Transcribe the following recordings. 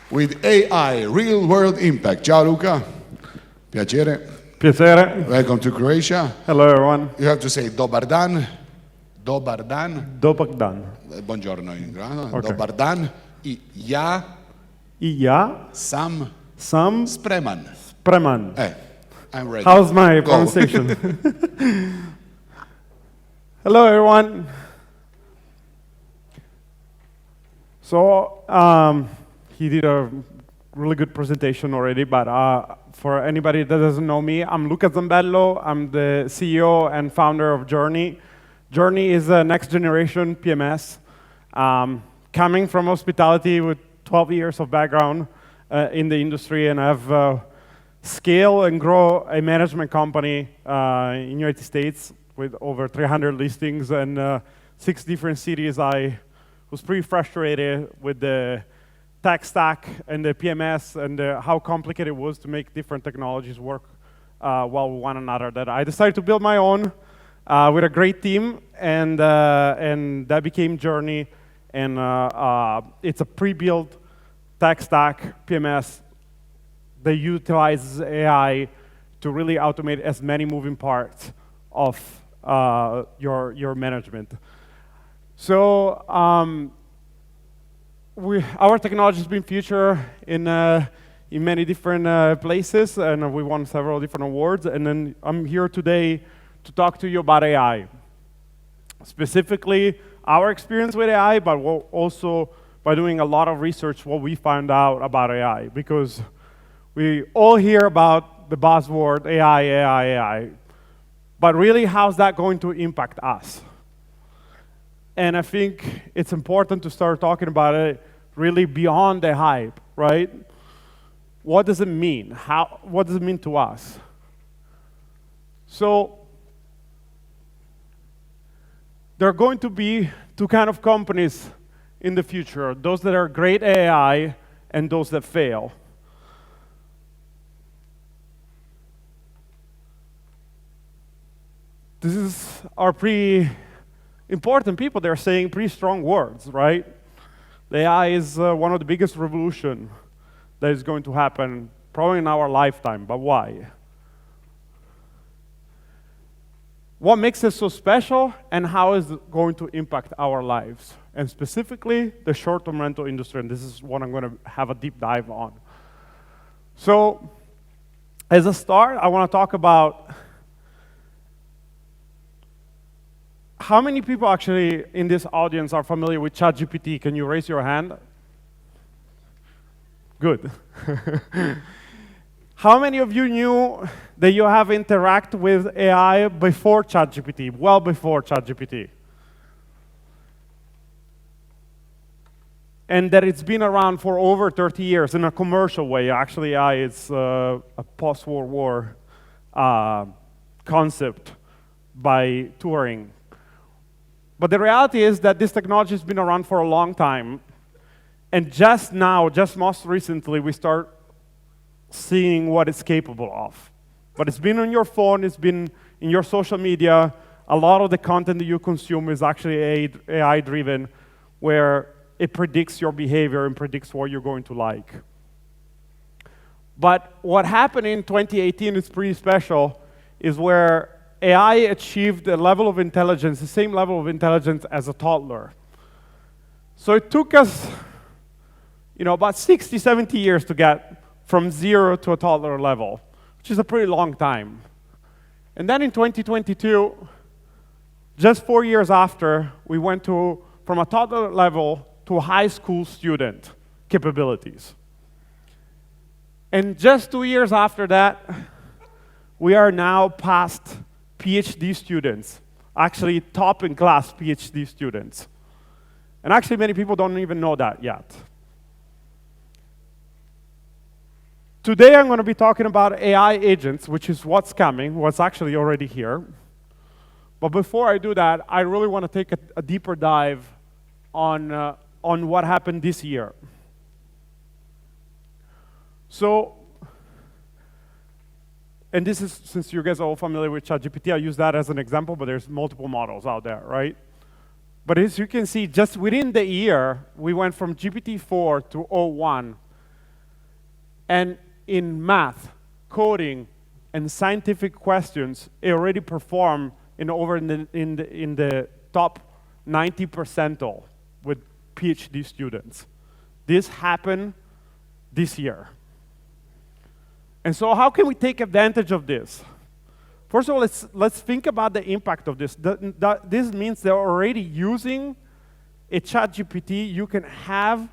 with AI, real world impact. Ciao Luca, piacere. Piacere. Welcome to Croatia. Hello everyone. You have to say dobar dan. Dobar dan. Dobar dan. Buongiorno in grano. Okay. Dobar dan. I ja sam spreman. Spreman. I'm ready. How's my Go. pronunciation? Hello everyone. So he did a really good presentation already, but for anybody that doesn't know me, I'm Luca Zambello. I'm the CEO and founder of Jurny. Jurny is a next generation PMS, coming from hospitality with 12 years of background in the industry, and I've scaled and grow a management company in the United States with over 300 listings and 6 different cities. I was pretty frustrated with the tech stack and the PMS and how complicated it was to make different technologies work well with one another, that I decided to build my own with a great team, and that became Jurny. And it's a pre-built tech stack PMS that utilizes AI to really automate as many moving parts of your management. So our technology has been featured in many different places, and we won several different awards. And then I'm here today to talk to you about AI. Specifically, our experience with AI, but also by doing a lot of research, what we found out about AI. Because we all hear about the buzzword AI, AI, AI. But really, how's that going to impact us? And I think it's important to start talking about it really beyond the hype, right? What does it mean? What does it mean to us? So there are going to be 2 kinds of companies in the future: those that are great AI and those that fail. These are pretty important people. They're saying pretty strong words, right? The AI is one of the biggest revolutions that is going to happen probably in our lifetime. But why? What makes it so special, and how is it going to impact our lives? And specifically, the short-term rental industry, and this is what I'm going to have a deep dive on. So, as a start, I want to talk about how many people actually in this audience are familiar with ChatGPT. Can you raise your hand? Good. How many of you knew that you have interacted with AI before ChatGPT, well before ChatGPT? And that it's been around for over 30 years in a commercial way. Actually, AI is a post-World War concept by Turing. But the reality is that this technology has been around for a long time. And just now, just most recently, we start seeing what it's capable of. But it's been on your phone, it's been in your social media. A lot of the content that you consume is actually AI-driven, where it predicts your behavior and predicts what you're going to like. But what happened in 2018 is pretty special, is where AI achieved a level of intelligence, the same level of intelligence as a toddler. So it took us, about 60, 70 years to get from 0 to a toddler level, which is a pretty long time. And then in 2022, just 4 years after, we went from a toddler level to a high school student capabilities. And just 2 years after that, we are now past PhD students, actually top-in-class PhD students. And actually, many people don't even know that yet. Today, I'm going to be talking about AI agents, which is what's coming, what's actually already here. But before I do that, I really want to take a deeper dive on what happened this year. So, and this is, since you guys are all familiar with ChatGPT, I use that as an example, but there's multiple models out there, right? But as you can see, just within the year, we went from GPT-4 to o1. And in math, coding, and scientific questions, it already performed in the top 90 percentile with PhD students. This happened this year. And so how can we take advantage of this? First of all, let's think about the impact of this. This means they're already using a ChatGPT. You can have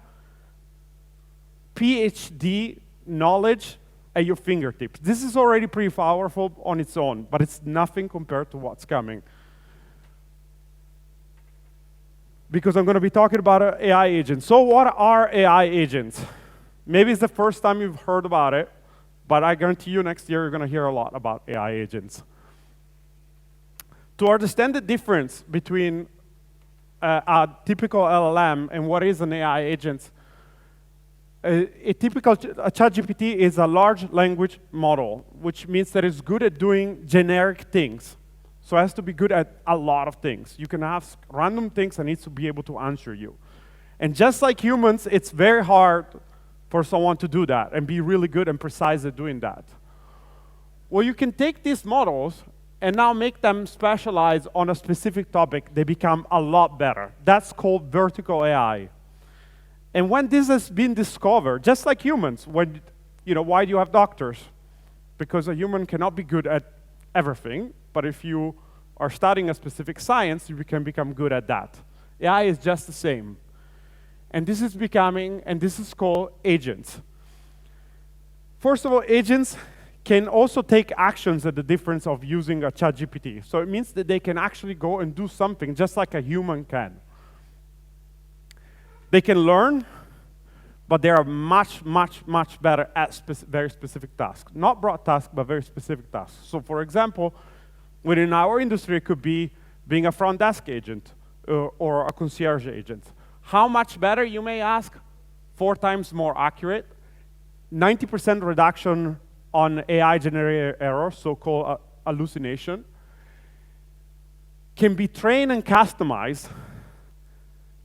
PhD knowledge at your fingertips. This is already pretty powerful on its own, but it's nothing compared to what's coming. Because I'm going to be talking about AI agents. So what are AI agents? Maybe it's the first time you've heard about it, but I guarantee you next year you're going to hear a lot about AI agents. To understand the difference between a typical LLM and what is an AI agent, a typical ChatGPT is a large language model, which means that it's good at doing generic things. So it has to be good at a lot of things. You can ask random things and it needs to be able to answer you. And just like humans, it's very hard for someone to do that and be really good and precise at doing that. Well, you can take these models and now make them specialize on a specific topic. They become a lot better. That's called vertical AI. And when this has been discovered, just like humans, why do you have doctors? Because a human cannot be good at everything, but if you are studying a specific science, you can become good at that. AI is just the same. And this is called agents. First of all, agents can also take actions at the difference of using a ChatGPT. So it means that they can actually go and do something just like a human can. They can learn, but they are much, much, much better at very specific tasks. Not broad tasks, but very specific tasks. So for example, within our industry, it could be being a front desk agent or a concierge agent. How much better, you may ask? 4 times more accurate. 90% reduction on AI-generated errors, so-called hallucination. Can be trained and customized,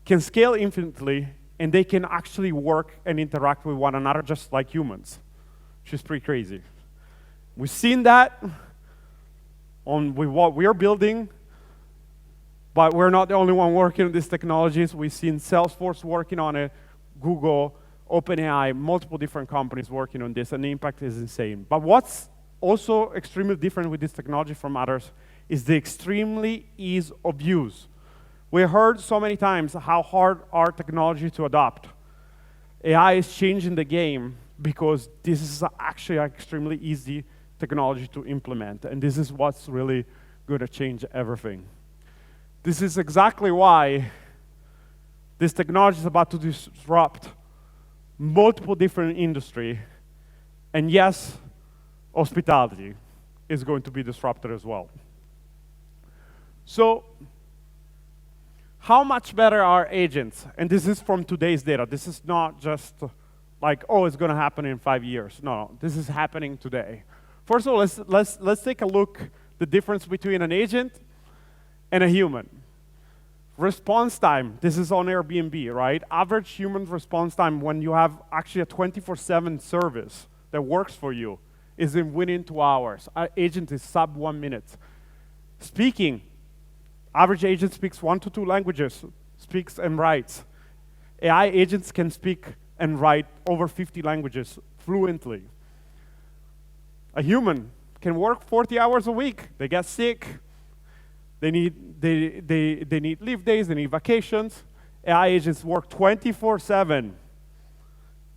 can scale infinitely, and they can actually work and interact with one another just like humans, which is pretty crazy. We've seen that with what we're building, but we're not the only one working on these technologies. We've seen Salesforce working on it, Google, OpenAI, multiple different companies working on this, and the impact is insane. But what's also extremely different with this technology from others is the extremely ease of use. We heard so many times how hard our technology to adopt. AI is changing the game because this is actually an extremely easy technology to implement, and this is what's really going to change everything. This is exactly why this technology is about to disrupt multiple different industries, and yes, hospitality is going to be disrupted as well. So, how much better are agents? And this is from today's data. This is not just like, oh, it's going to happen in 5 years. No, this is happening today. First of all, let's take a look the difference between an agent and a human. Response time, this is on Airbnb, right? Average human response time when you have actually a 24/7 service that works for you is within 2 hours. Our agent is sub 1 minute. Speaking, average agent speaks 1 to 2 languages, speaks and writes. AI agents can speak and write over 50 languages fluently. A human can work 40 hours a week. They get sick. They need leave days. They need vacations. AI agents work 24/7,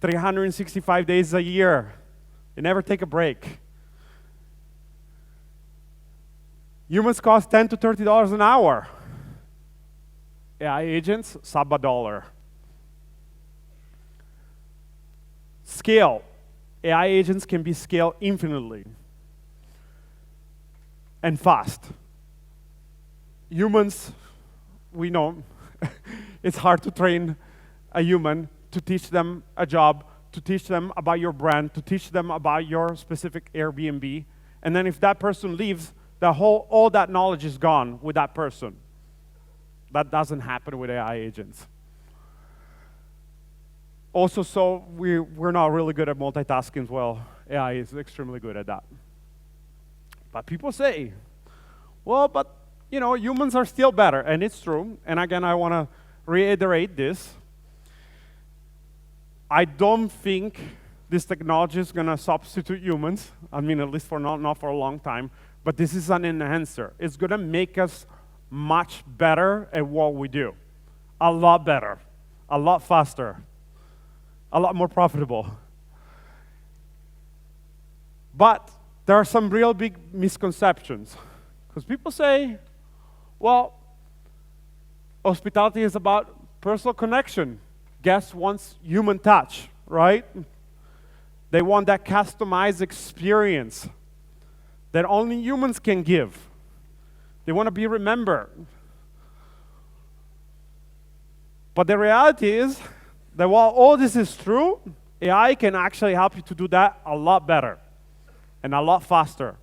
365 days a year. They never take a break. Humans cost $10 to $30 an hour. AI agents, sub $1. Scale. AI agents can be scaled infinitely and fast. Humans, we know, it's hard to train a human to teach them a job, to teach them about your brand, to teach them about your specific Airbnb. And then if that person leaves, all that knowledge is gone with that person. That doesn't happen with AI agents. Also, so we're not really good at multitasking as well. AI is extremely good at that. But people say, well, but humans are still better, and it's true. And again, I want to reiterate this. I don't think this technology is going to substitute humans. I mean, at least for not for a long time. But this is an enhancer. It's going to make us much better at what we do. A lot better, a lot faster, a lot more profitable. But there are some real big misconceptions. Because people say, well, hospitality is about personal connection. Guests want human touch, right? They want that customized experience that only humans can give. They want to be remembered. But the reality is that while all this is true, AI can actually help you to do that a lot better and a lot faster.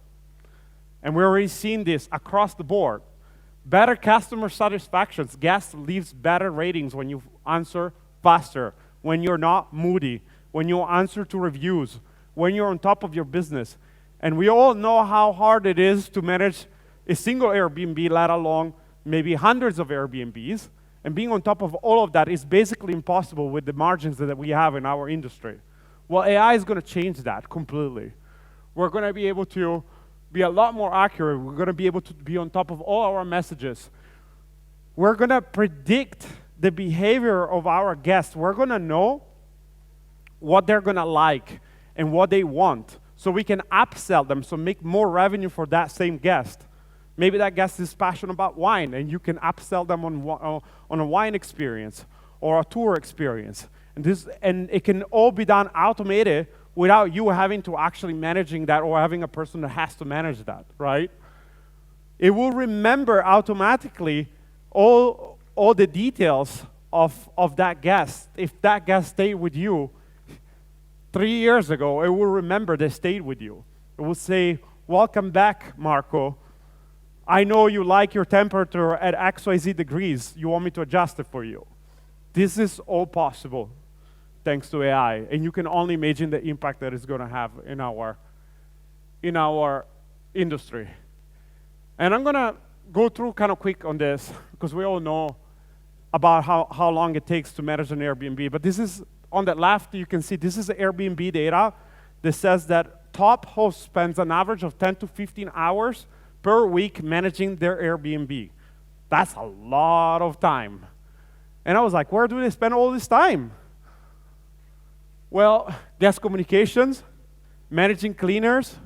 And we're already seeing this across the board. Better customer satisfaction. Guests leaves better ratings when you answer faster, when you're not moody, when you answer to reviews, when you're on top of your business. And we all know how hard it is to manage a single Airbnb, let alone maybe hundreds of Airbnbs. And being on top of all of that is basically impossible with the margins that we have in our industry. Well, AI is going to change that completely. We're going to be able to be a lot more accurate. We're going to be able to be on top of all our messages. We're going to predict the behavior of our guests. We're going to know what they're going to like and what they want, so we can upsell them, so make more revenue for that same guest. Maybe that guest is passionate about wine, and you can upsell them on a wine experience or a tour experience. And it can all be done automated without you having to actually managing that or having a person that has to manage that, right? It will remember automatically all the details of that guest. If that guest stayed with you 3 years ago, it will remember they stayed with you. It will say, welcome back, Marco. I know you like your temperature at XYZ degrees. You want me to adjust it for you. This is all possible thanks to AI. And you can only imagine the impact that it's going to have in our industry. And I'm going to go through kind of quick on this, because we all know about how long it takes to manage an Airbnb. But this is, on the left, you can see this is the Airbnb data that says that top host spends an average of 10 to 15 hours per week managing their Airbnb. That's a lot of time. And I was like, where do they spend all this time? Well, guest communications, managing cleaners,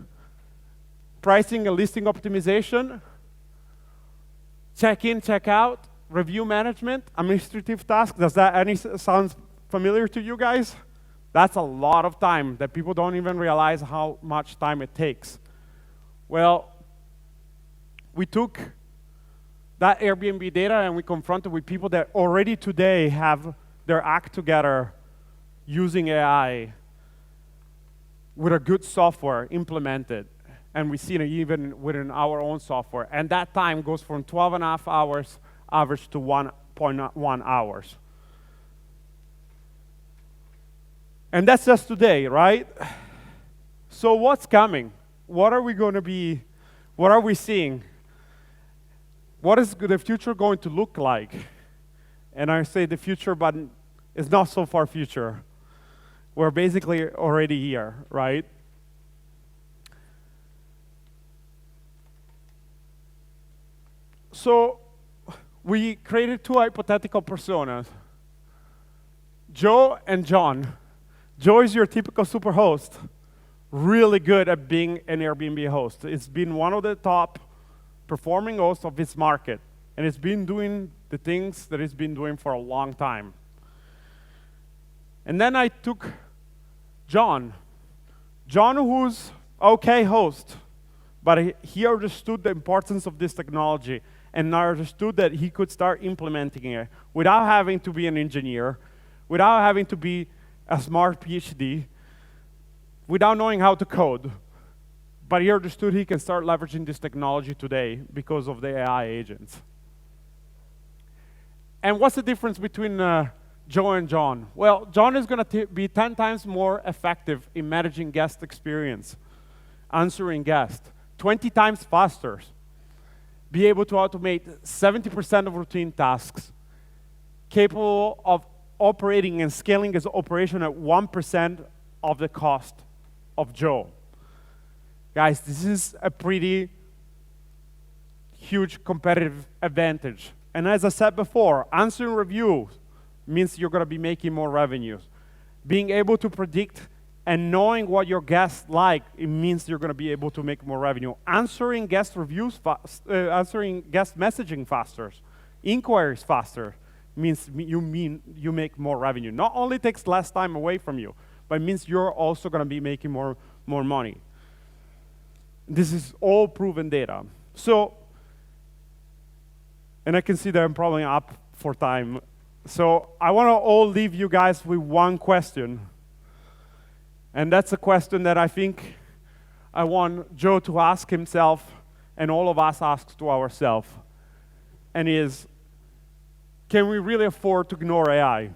pricing and listing optimization, check-in, check-out, review management, administrative tasks. Does that sound familiar to you guys? That's a lot of time that people don't even realize how much time it takes. Well, we took that Airbnb data and we confronted with people that already today have their act together using AI with a good software implemented. And we see it even within our own software. And that time goes from 12.5 hours average to 1.1 hours. And that's just today, right? So what's coming? What are we going to be, what are we seeing? What is the future going to look like? And I say the future, but it's not so far future. We're basically already here, right? So we created two hypothetical personas, Joe and John. Joe is your typical super host, really good at being an Airbnb host. It's been one of the top performing hosts of its market, and it's been doing the things that it's been doing for a long time. And then I took John, who's okay host, but he understood the importance of this technology and understood that he could start implementing it without having to be an engineer, without having to be a smart PhD, without knowing how to code. But he understood he can start leveraging this technology today because of the AI agents. And what's the difference between Joe and John? Well, John is going to be 10 times more effective in managing guest experience, answering guests, 20 times faster, be able to automate 70% of routine tasks, capable of operating and scaling his operation at 1% of the cost of Joe. Guys, this is a pretty huge competitive advantage. And as I said before, answering reviews means you're going to be making more revenues. Being able to predict and knowing what your guests like, it means you're going to be able to make more revenue. Answering guest reviews, answering guest messaging faster, inquiries faster, means you make more revenue. Not only takes less time away from you, but it means you're also going to be making more money. This is all proven data. So, and I can see that I'm probably up for time. So I want to all leave you guys with one question. And that's a question that I think I want Joe to ask himself and all of us ask to ourselves. And is, can we really afford to ignore AI?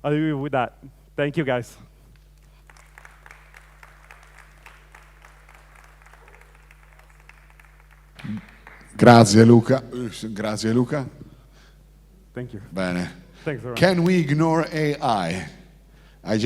I'll leave you with that. Thank you, guys. Grazie Luca. Grazie Luca. Thank you. Bene. Thanks, everyone. Can we ignore AI? I just